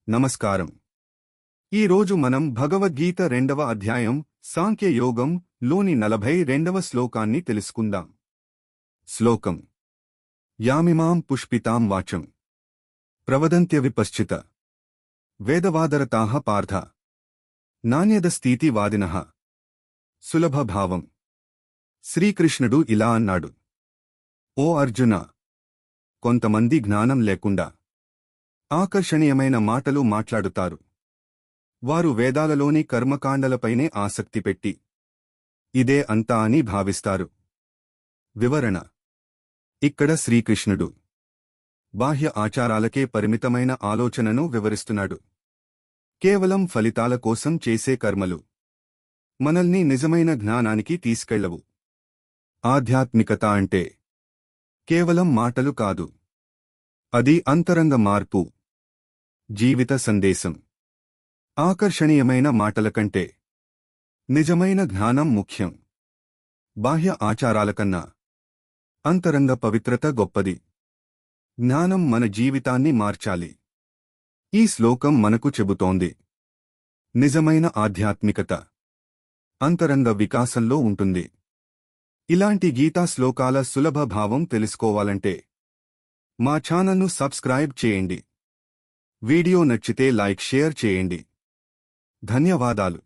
నమస్కారం. ఈరోజు మనం భగవద్గీత 2వ అధ్యాయం సాంఖ్యయోగం లోని 42వ శ్లోకాన్ని తెలుసుకుందాం. శ్లోకం: యామిమాం పుష్పితాం వాచం ప్రవదంత్యవిపశ్చిత వేదవాదరతాః పార్థ నాణ్యదస్తీతి వాదినః. సులభభావం. శ్రీకృష్ణుడు ఇలా అన్నాడు: ఓ అర్జున, కొంతమంది జ్ఞానం లేకుండా ఆకర్షణీయమైన మాటలు మాట్లాడుతారు. వారు వేదాలలోని కర్మకాండలపైనే ఆసక్తి పెట్టి ఇదే అంతా అని భావిస్తారు. వివరణ: ఇక్కడ శ్రీకృష్ణుడు బాహ్య ఆచారాలకే పరిమితమైన ఆలోచనను వివరిస్తున్నాడు. కేవలం ఫలితాల కోసం చేసే కర్మలు మనల్ని నిజమైన జ్ఞానానికి తీసుకెళ్లవు. ఆధ్యాత్మికత అంటే కేవలం మాటలు కాదు, అది అంతరంగ మార్పు, జీవిత సందేశం. ఆకర్షణీయమైన మాటల కంటే నిజమైన జ్ఞానం ముఖ్యం. బాహ్య ఆచారాల కన్నా అంతరంగ పవిత్రత గొప్పది. జ్ఞానం మన జీవితాన్ని మార్చాలి. ఈ శ్లోకం మనకు చెబుతోంది, నిజమైన ఆధ్యాత్మికత అంతరంగ వికాసంలో ఉంటుంది. ఇలాంటి గీతా శ్లోకాల సులభ భావం తెలుసుకోవాలంటే మా ఛానల్ను సబ్స్క్రైబ్ చేయండి. వీడియో నచ్చితే లైక్ షేర్ చేయండి. ధన్యవాదాలు.